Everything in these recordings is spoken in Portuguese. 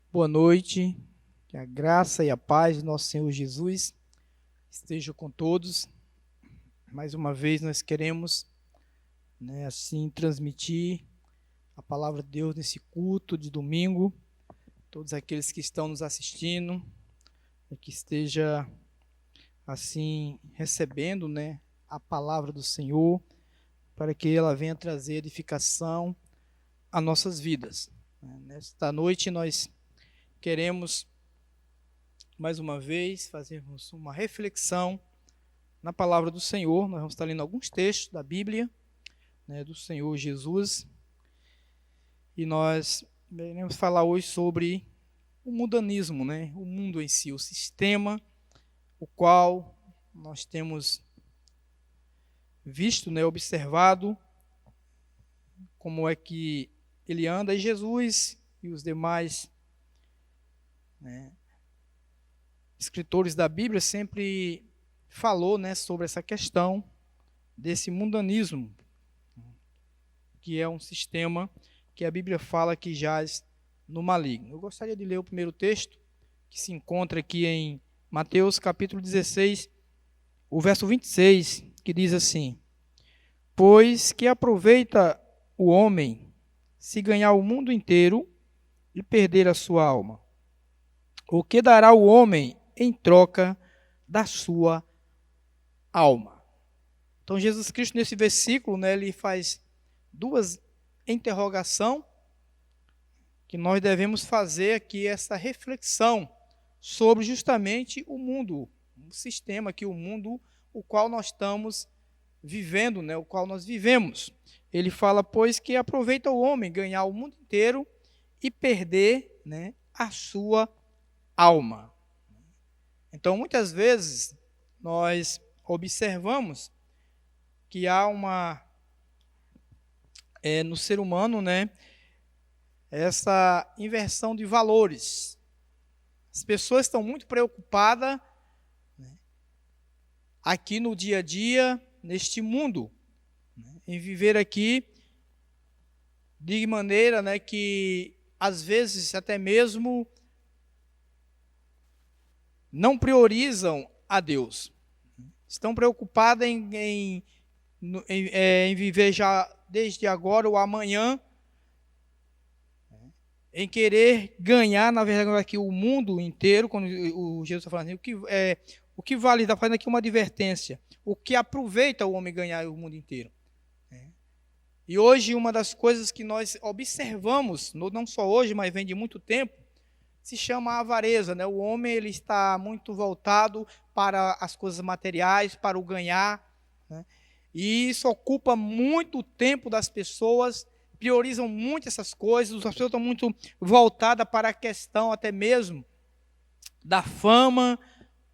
Boa noite, que a graça e a paz do nosso Senhor Jesus esteja com todos. Mais uma vez nós queremos, assim, transmitir a palavra de Deus nesse culto de domingo. Todos aqueles que estão nos assistindo, que esteja, assim, recebendo, a palavra do Senhor, para que ela venha trazer edificação a nossas vidas. Nesta noite nós queremos, mais uma vez, fazermos uma reflexão na palavra do Senhor. Nós vamos estar lendo alguns textos da Bíblia, do Senhor Jesus, e nós iremos falar hoje sobre o mundanismo, o mundo em si, o sistema o qual nós temos visto, observado como é que ele anda, e Jesus e os demais escritores da Bíblia sempre falou, sobre essa questão desse mundanismo, que é um sistema que a Bíblia fala que jaz no maligno. Eu gostaria de ler o primeiro texto, que se encontra aqui em Mateus capítulo 16, o verso 26, que diz assim: Pois que aproveita o homem se ganhar o mundo inteiro e perder a sua alma? O que dará o homem em troca da sua alma? Então Jesus Cristo, nesse versículo, ele faz duas interrogações que nós devemos fazer aqui, essa reflexão sobre justamente o mundo, o sistema aqui, o mundo o qual nós estamos vivendo, o qual nós vivemos. Ele fala, pois que aproveita o homem ganhar o mundo inteiro e perder, a sua alma. Então, muitas vezes, nós observamos que há no ser humano, essa inversão de valores. As pessoas estão muito preocupadas aqui no dia a dia, neste mundo, em viver aqui de maneira que, às vezes, até mesmo não priorizam a Deus. Estão preocupadas em viver já desde agora ou amanhã, em querer ganhar, na verdade, aqui o mundo inteiro. Quando o Jesus está falando, o que vale, está fazendo aqui uma advertência, o que aproveita o homem ganhar o mundo inteiro. E hoje, uma das coisas que nós observamos, não só hoje, mas vem de muito tempo, se chama a avareza. O homem ele está muito voltado para as coisas materiais, para o ganhar, e isso ocupa muito tempo das pessoas, priorizam muito essas coisas, as pessoas estão muito voltadas para a questão até mesmo da fama,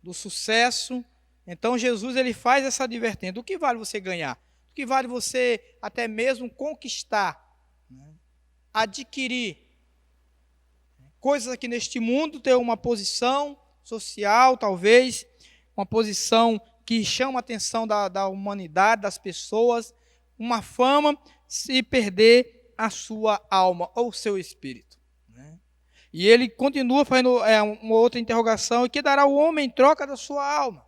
do sucesso. Então Jesus ele faz essa advertência: do que vale você ganhar? Do que vale você até mesmo conquistar, adquirir coisas aqui neste mundo, ter uma posição social, talvez, uma posição que chama a atenção da humanidade, das pessoas, uma fama, se perder a sua alma ou o seu espírito. E ele continua fazendo uma outra interrogação: e que dará o homem em troca da sua alma?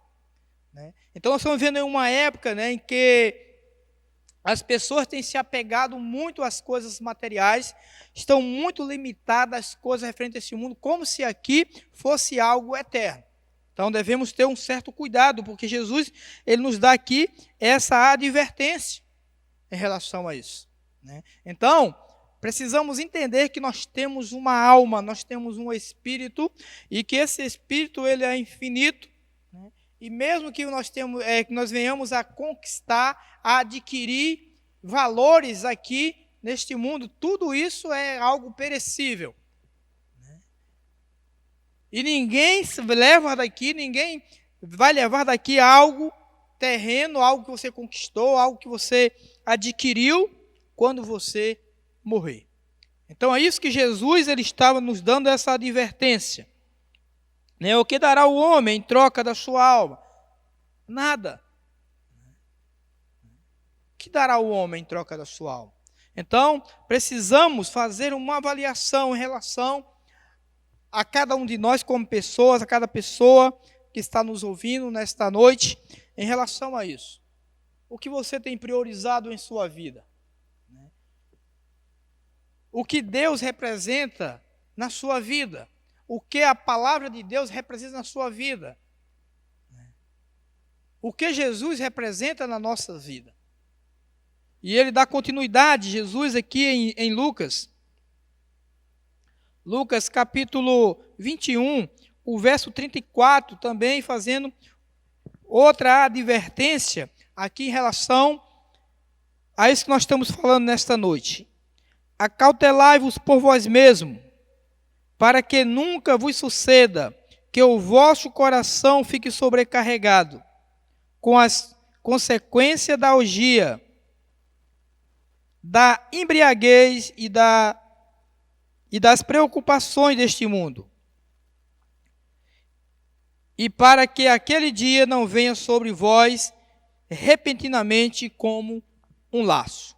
Então nós estamos vendo uma época em que as pessoas têm se apegado muito às coisas materiais, estão muito limitadas às coisas referentes a esse mundo, como se aqui fosse algo eterno. Então devemos ter um certo cuidado, porque Jesus ele nos dá aqui essa advertência em relação a isso. Então, precisamos entender que nós temos uma alma, nós temos um espírito, e que esse espírito ele é infinito, e mesmo que que nós venhamos a conquistar, a adquirir valores aqui neste mundo, tudo isso é algo perecível. E ninguém vai levar daqui algo terreno, algo que você conquistou, algo que você adquiriu quando você morrer. Então é isso que Jesus ele estava nos dando, essa advertência. O que dará o homem em troca da sua alma? Nada. O que dará o homem em troca da sua alma? Então, precisamos fazer uma avaliação em relação a cada um de nós como pessoas, a cada pessoa que está nos ouvindo nesta noite, em relação a isso. O que você tem priorizado em sua vida? O que Deus representa na sua vida? O que a palavra de Deus representa na sua vida? O que Jesus representa na nossa vida? E ele dá continuidade, Jesus aqui em Lucas. Lucas capítulo 21, o verso 34, também fazendo outra advertência aqui em relação a isso que nós estamos falando nesta noite. Acautelai-vos por vós mesmos, para que nunca vos suceda que o vosso coração fique sobrecarregado com as consequências da orgia, da embriaguez e das preocupações deste mundo. E para que aquele dia não venha sobre vós repentinamente como um laço.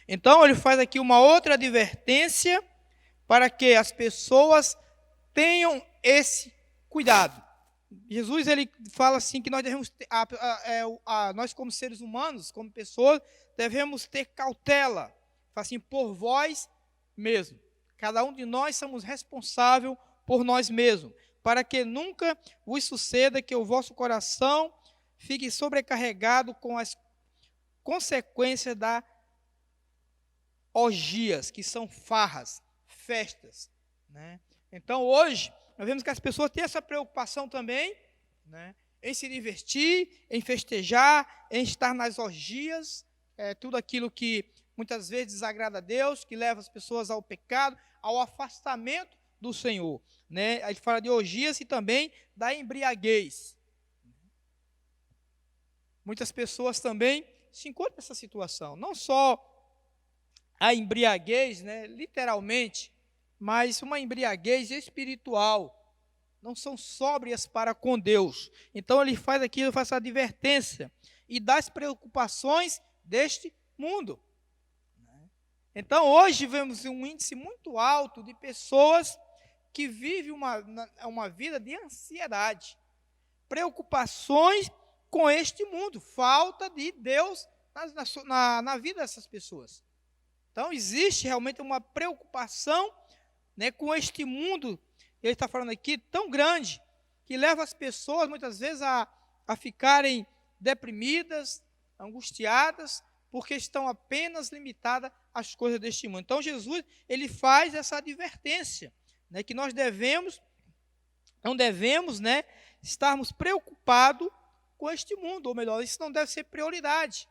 Então ele faz aqui uma outra advertência para que as pessoas tenham esse cuidado. Jesus ele fala assim que nós devemos ter, nós como seres humanos, como pessoas, devemos ter cautela, assim, por vós mesmos. Cada um de nós somos responsáveis por nós mesmos, para que nunca vos suceda que o vosso coração fique sobrecarregado com as consequências das orgias, que são farras, festas. Então, hoje, nós vemos que as pessoas têm essa preocupação também, em se divertir, em festejar, em estar nas orgias, tudo aquilo que muitas vezes desagrada a Deus, que leva as pessoas ao pecado, ao afastamento do Senhor. Ele fala de orgias e também da embriaguez. Muitas pessoas também se encontram nessa situação. Não só a embriaguez, literalmente, mas uma embriaguez espiritual. Não são sóbrias para com Deus. Então ele faz essa advertência e das preocupações deste mundo. Então hoje vemos um índice muito alto de pessoas que vivem uma vida de ansiedade, preocupações com este mundo, falta de Deus na vida dessas pessoas. Então existe realmente uma preocupação com este mundo, ele está falando aqui, tão grande, que leva as pessoas muitas vezes a ficarem deprimidas, angustiadas, porque estão apenas limitadas às coisas deste mundo. Então Jesus ele faz essa advertência, que nós não devemos estarmos preocupados com este mundo, ou melhor, isso não deve ser prioridade.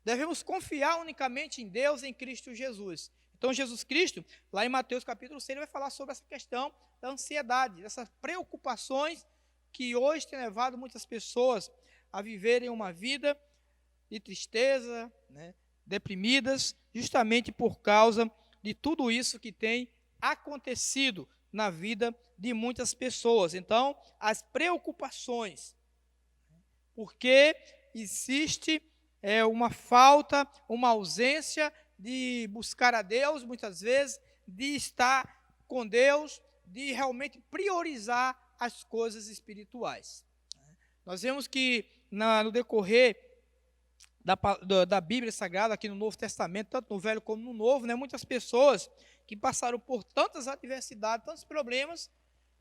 Devemos confiar unicamente em Deus, em Cristo Jesus. Então Jesus Cristo, lá em Mateus capítulo 6, ele vai falar sobre essa questão da ansiedade, dessas preocupações que hoje tem levado muitas pessoas a viverem uma vida de tristeza, deprimidas, justamente por causa de tudo isso que tem acontecido na vida de muitas pessoas. Então, as preocupações, porque existe uma falta, uma ausência de buscar a Deus, muitas vezes, de estar com Deus, de realmente priorizar as coisas espirituais. Nós vemos que no decorrer da Bíblia Sagrada, aqui no Novo Testamento, tanto no Velho como no Novo, muitas pessoas que passaram por tantas adversidades, tantos problemas,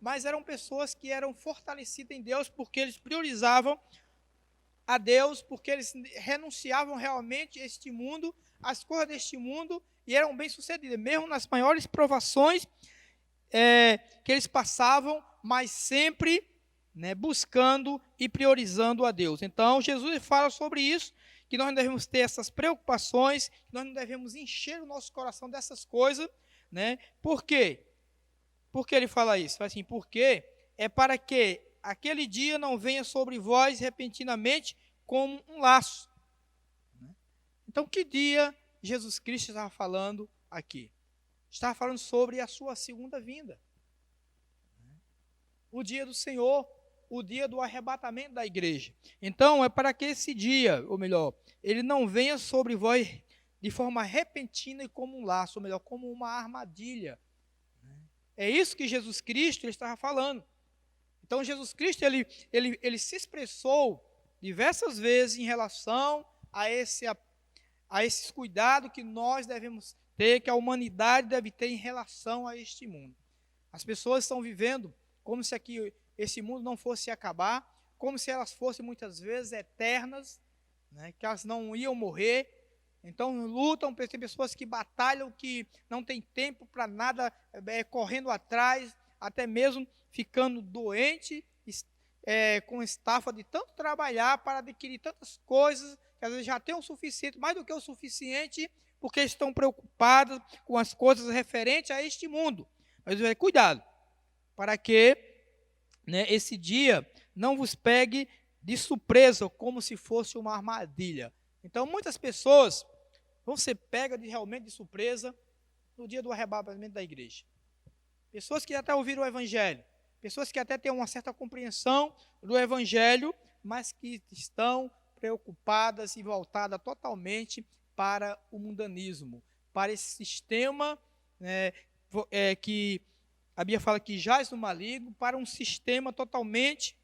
mas eram pessoas que eram fortalecidas em Deus, porque eles priorizavam a Deus, porque eles renunciavam realmente a este mundo, as coisas deste mundo, e eram bem-sucedidos, mesmo nas maiores provações que eles passavam, mas sempre buscando e priorizando a Deus. Então, Jesus fala sobre isso, que nós não devemos ter essas preocupações, que nós não devemos encher o nosso coração dessas coisas. Por quê? Por que ele fala isso? Fala assim, porque é para que aquele dia não venha sobre vós repentinamente como um laço. Então, que dia Jesus Cristo estava falando aqui? Estava falando sobre a sua segunda vinda. O dia do Senhor, o dia do arrebatamento da igreja. Então, é para que esse dia, ou melhor, ele não venha sobre vós de forma repentina e como um laço, ou melhor, como uma armadilha. É isso que Jesus Cristo ele estava falando. Então, Jesus Cristo ele se expressou diversas vezes em relação a esses cuidados que nós devemos ter, que a humanidade deve ter em relação a este mundo. As pessoas estão vivendo como se esse mundo não fosse acabar, como se elas fossem muitas vezes eternas, né, que elas não iam morrer. Então lutam, tem pessoas que batalham, que não tem tempo para nada, correndo atrás, até mesmo ficando doente, com estafa de tanto trabalhar para adquirir tantas coisas, que às vezes já tem o suficiente, mais do que o suficiente, porque estão preocupados com as coisas referentes a este mundo. Mas cuidado, para que, né, esse dia não vos pegue de surpresa, como se fosse uma armadilha. Então, muitas pessoas vão ser pegas realmente de surpresa no dia do arrebatamento da igreja. Pessoas que até ouviram o evangelho, pessoas que até têm uma certa compreensão do evangelho, mas que estão preocupadas e voltadas totalmente para o mundanismo, para esse sistema, né, que a Bíblia fala que jaz no maligno, para um sistema totalmente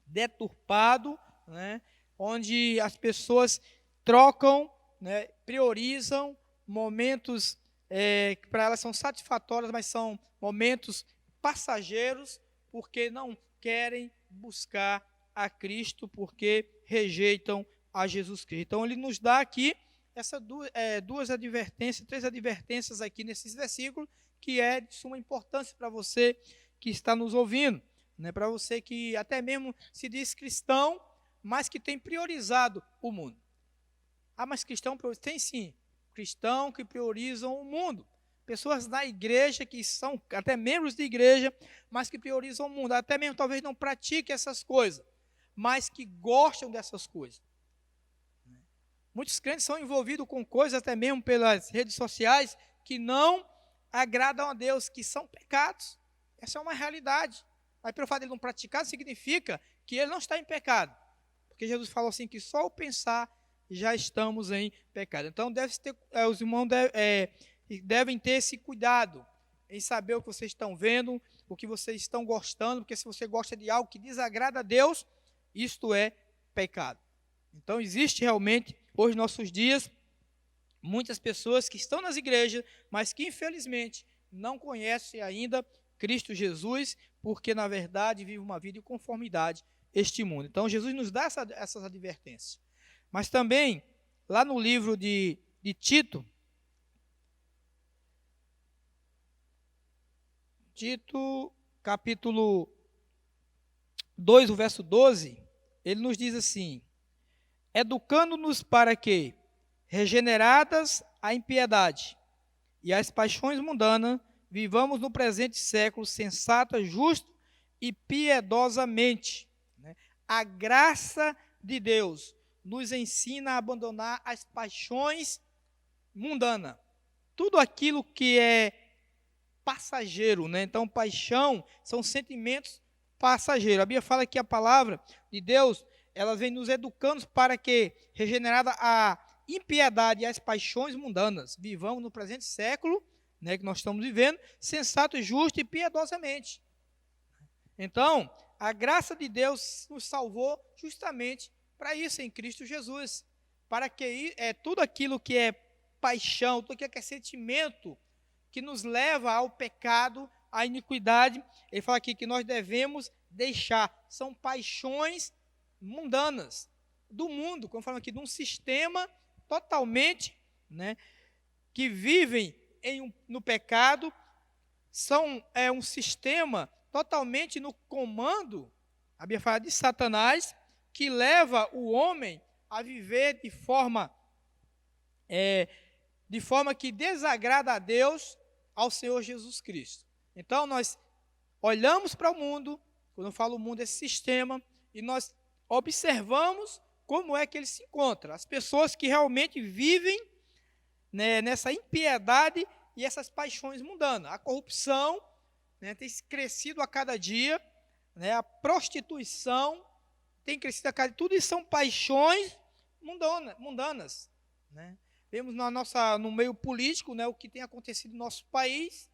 deturpado, né, onde as pessoas trocam, né, priorizam momentos que para elas são satisfatórios, mas são momentos passageiros, porque não querem buscar a Cristo, porque rejeitam a Jesus Cristo. Então ele nos dá aqui essas duas advertências, 3 advertências aqui nesses versículos, que é de suma importância para você que está nos ouvindo, né? Para você que até mesmo se diz cristão, mas que tem priorizado o mundo. Ah, mas cristão tem sim, cristão que priorizam o mundo. Pessoas da igreja que são até membros de igreja, mas que priorizam o mundo. Até mesmo talvez não pratiquem essas coisas, mas que gostam dessas coisas. Muitos crentes são envolvidos com coisas, até mesmo pelas redes sociais, que não agradam a Deus, que são pecados. Essa é uma realidade. Mas pelo fato de ele não praticar, significa que ele não está em pecado. Porque Jesus falou assim, que só o pensar já estamos em pecado. Então os irmãos devem ter esse cuidado em saber o que vocês estão vendo, o que vocês estão gostando, porque se você gosta de algo que desagrada a Deus, isto é pecado. Então existe realmente, hoje, nossos dias, muitas pessoas que estão nas igrejas, mas que infelizmente não conhecem ainda Cristo Jesus, porque na verdade vivem uma vida em conformidade a este mundo. Então Jesus nos dá essas advertências. Mas também, lá no livro de Tito, capítulo 2, o verso 12, ele nos diz assim: educando-nos para que, regeneradas a impiedade e as paixões mundanas, vivamos no presente século sensata, justo e piedosamente. A graça de Deus nos ensina a abandonar as paixões mundanas. Tudo aquilo que é passageiro, né? Então, paixão são sentimentos passageiros. A Bíblia fala que a palavra de Deus, ela vem nos educando para que, regenerada a impiedade e as paixões mundanas, vivamos no presente século, né, que nós estamos vivendo, sensato, justo e piedosamente. Então, a graça de Deus nos salvou justamente para isso, em Cristo Jesus, para que tudo aquilo que é paixão, tudo aquilo que é sentimento, que nos leva ao pecado, à iniquidade, ele fala aqui que nós devemos deixar, são paixões mundanas, do mundo, como falamos aqui, de um sistema totalmente, né, que vivem no pecado, um sistema totalmente no comando, a Bíblia fala de Satanás, que leva o homem a viver de forma que desagrada a Deus, ao Senhor Jesus Cristo. Então nós olhamos para o mundo, quando eu falo mundo, esse sistema, e nós observamos como é que ele se encontra. As pessoas que realmente vivem, né, nessa impiedade e essas paixões mundanas. A corrupção, né, tem crescido a cada dia, né, a prostituição tem crescido a cada dia. Tudo isso são paixões mundanas. Né? Vemos no meio político, né, o que tem acontecido no nosso país,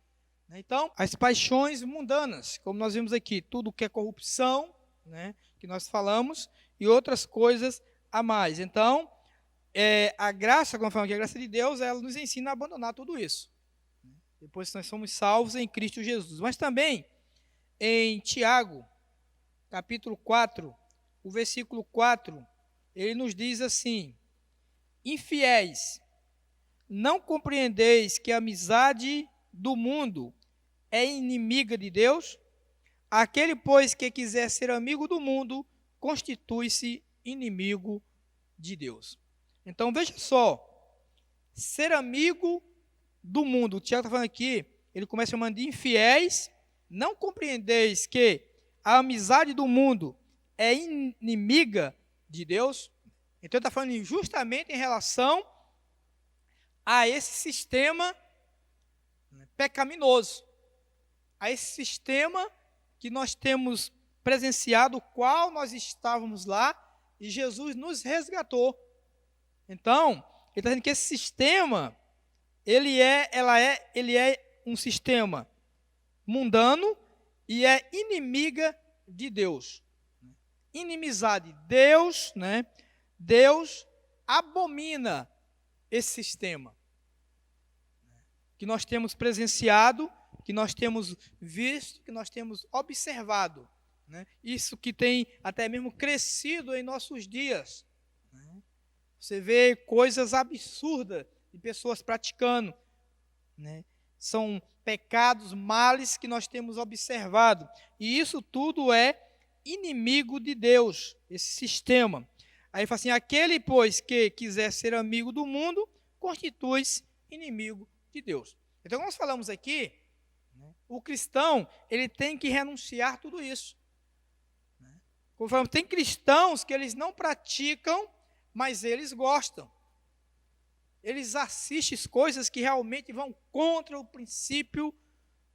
Então, as paixões mundanas, como nós vimos aqui, tudo que é corrupção, né, que nós falamos, e outras coisas a mais. Então, a graça, como falamos aqui, a graça de Deus, ela nos ensina a abandonar tudo isso. Depois nós somos salvos em Cristo Jesus. Mas também, em Tiago, capítulo 4, o versículo 4, ele nos diz assim: infiéis, não compreendeis que a amizade do mundo é inimiga de Deus? Aquele, pois, que quiser ser amigo do mundo, constitui-se inimigo de Deus. Então, veja só, ser amigo do mundo, o Tiago está falando aqui, ele começa chamando de infiéis, não compreendeis que a amizade do mundo é inimiga de Deus? Então, ele está falando justamente em relação a esse sistema pecaminoso, a esse sistema que nós temos presenciado, o qual nós estávamos lá, e Jesus nos resgatou. Então, ele está dizendo que esse sistema, ele é um sistema mundano e é inimiga de Deus. Inimizade. Deus, né? Deus abomina esse sistema que nós temos presenciado, que nós temos visto, que nós temos observado, né? Isso que tem até mesmo crescido em nossos dias, né? Você vê coisas absurdas de pessoas praticando, né? São pecados, males que nós temos observado, e isso tudo é inimigo de Deus, esse sistema. Aí fala assim: aquele, pois, que quiser ser amigo do mundo, constitui-se inimigo de Deus. Então, nós falamos aqui, né, o cristão, ele tem que renunciar tudo isso. Como falamos, tem cristãos que eles não praticam, mas eles gostam. Eles assistem coisas que realmente vão contra o princípio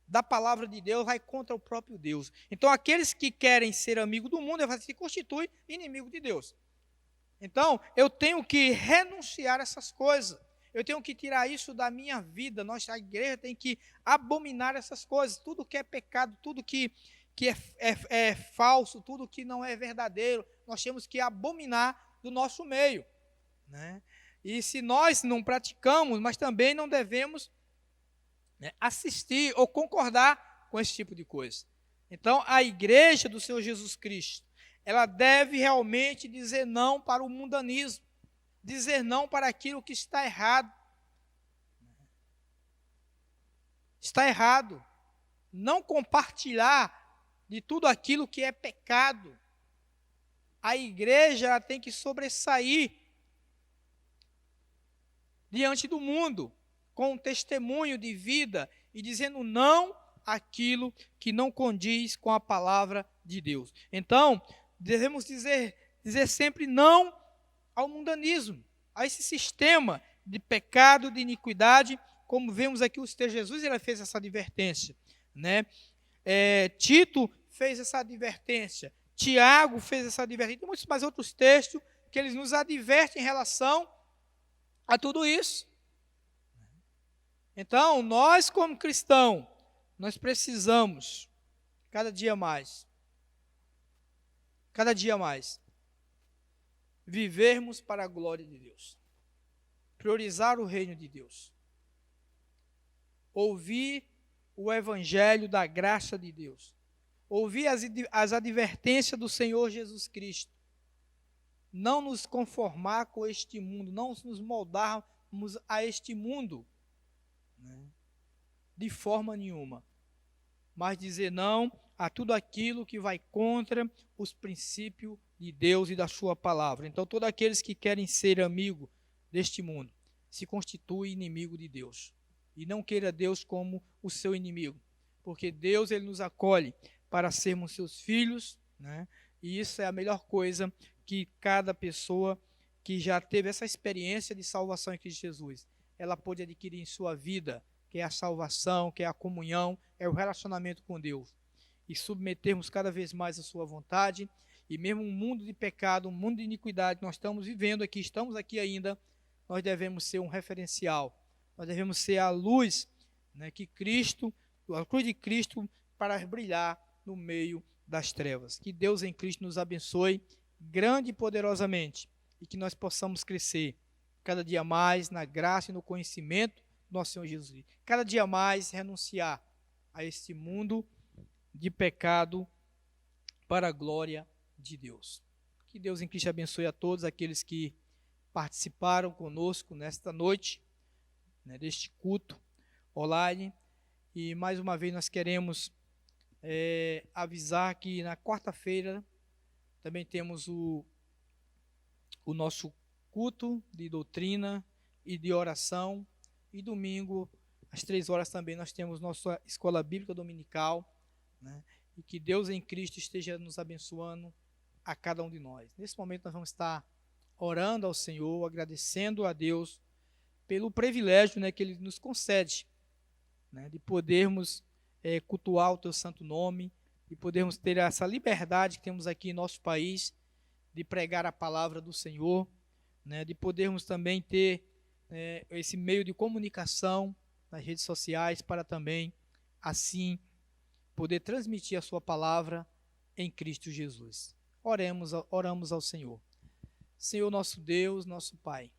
da palavra de Deus, vai contra o próprio Deus. Então, aqueles que querem ser amigo do mundo, se constituem inimigo de Deus. Então, eu tenho que renunciar a essas coisas. Eu tenho que tirar isso da minha vida. A igreja tem que abominar essas coisas. Tudo que é pecado, tudo que é falso, tudo que não é verdadeiro, nós temos que abominar do nosso meio, né? E se nós não praticamos, mas também não devemos, né, assistir ou concordar com esse tipo de coisa. Então, a igreja do Senhor Jesus Cristo, ela deve realmente dizer não para o mundanismo, dizer não para aquilo que está errado. Está errado. Não compartilhar de tudo aquilo que é pecado. A igreja ela tem que sobressair diante do mundo, com um testemunho de vida e dizendo não àquilo que não condiz com a palavra de Deus. Então, devemos dizer sempre não ao mundanismo, a esse sistema de pecado, de iniquidade, como vemos aqui os textos de Jesus, ele fez essa advertência, né? Tito fez essa advertência, Tiago fez essa advertência, tem muitos mais outros textos que eles nos advertem em relação a tudo isso. Então, nós como cristãos, nós precisamos, cada dia mais, vivermos para a glória de Deus, priorizar o reino de Deus, ouvir o evangelho da graça de Deus, ouvir as advertências do Senhor Jesus Cristo, não nos conformar com este mundo, não nos moldarmos a este mundo, né, de forma nenhuma, mas dizer não a tudo aquilo que vai contra os princípios de Deus e da sua palavra. Então, todos aqueles que querem ser amigo deste mundo, se constituem inimigo de Deus. E não queira Deus como o seu inimigo, porque Deus ele nos acolhe para sermos seus filhos, né? E isso é a melhor coisa que cada pessoa que já teve essa experiência de salvação em Cristo Jesus, ela pode adquirir em sua vida, que é a salvação, que é a comunhão, é o relacionamento com Deus. E submetermos cada vez mais a sua vontade, e mesmo um mundo de pecado, um mundo de iniquidade, nós estamos vivendo aqui, estamos aqui ainda, nós devemos ser um referencial, nós devemos ser a luz, né, que Cristo, a cruz de Cristo para brilhar no meio das trevas. Que Deus em Cristo nos abençoe grande e poderosamente e que nós possamos crescer cada dia mais na graça e no conhecimento do nosso Senhor Jesus. Cada dia mais renunciar a este mundo de pecado para a glória de Deus. Que Deus em Cristo abençoe a todos aqueles que participaram conosco nesta noite, né, deste culto online. E mais uma vez nós queremos avisar que na quarta-feira também temos o nosso culto de doutrina e de oração. E domingo, às 3 horas também, nós temos nossa escola bíblica dominical, né? E que Deus em Cristo esteja nos abençoando a cada um de nós. Nesse momento nós vamos estar orando ao Senhor, agradecendo a Deus pelo privilégio, né, que Ele nos concede, né, de podermos cultuar o Teu santo nome, de podermos ter essa liberdade que temos aqui em nosso país, de pregar a palavra do Senhor, né, de podermos também ter esse meio de comunicação nas redes sociais para também, assim, poder transmitir a sua palavra em Cristo Jesus. Oramos ao Senhor. Senhor nosso Deus, nosso Pai,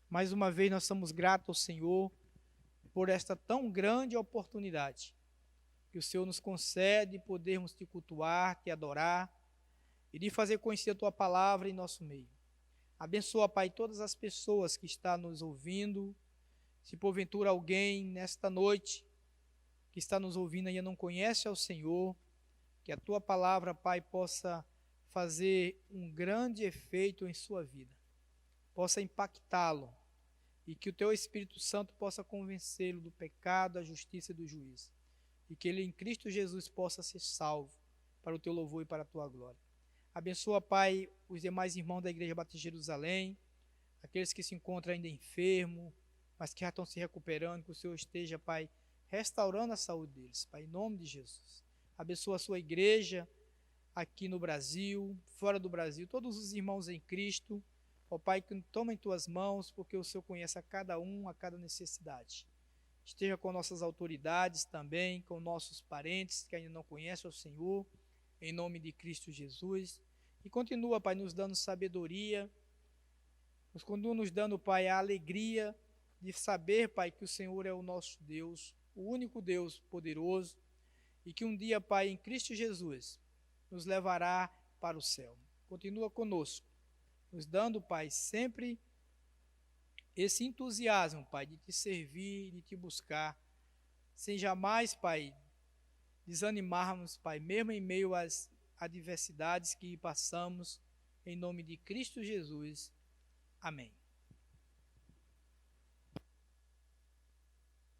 mais uma vez nós somos gratos ao Senhor por esta tão grande oportunidade que o Senhor nos concede, podermos te cultuar, te adorar e de fazer conhecer a tua palavra em nosso meio. Abençoa, Pai, todas as pessoas que estão nos ouvindo. Se porventura alguém nesta noite que está nos ouvindo ainda não conhece ao Senhor, que a tua palavra, Pai, possa fazer um grande efeito em sua vida, possa impactá-lo e que o teu Espírito Santo possa convencê-lo do pecado, da justiça e do juízo, e que ele em Cristo Jesus possa ser salvo para o teu louvor e para a tua glória. Abençoa, Pai, os demais irmãos da Igreja Batista de Jerusalém, aqueles que se encontram ainda enfermos, mas que já estão se recuperando, que o Senhor esteja, Pai, restaurando a saúde deles, Pai, em nome de Jesus. Abençoa a sua igreja aqui no Brasil, fora do Brasil, todos os irmãos em Cristo. Ó Pai, que toma em tuas mãos, porque o Senhor conhece a cada um, a cada necessidade. Esteja com nossas autoridades também, com nossos parentes que ainda não conhecem o Senhor, em nome de Cristo Jesus. E continua, Pai, nos dando sabedoria, continua nos dando, Pai, a alegria de saber, Pai, que o Senhor é o nosso Deus, o único Deus poderoso, e que um dia, Pai, em Cristo Jesus, nos levará para o céu. Continua conosco, nos dando, Pai, sempre esse entusiasmo, Pai, de te servir, de te buscar, sem jamais, Pai, desanimarmos, Pai, mesmo em meio às adversidades que passamos, em nome de Cristo Jesus. Amém.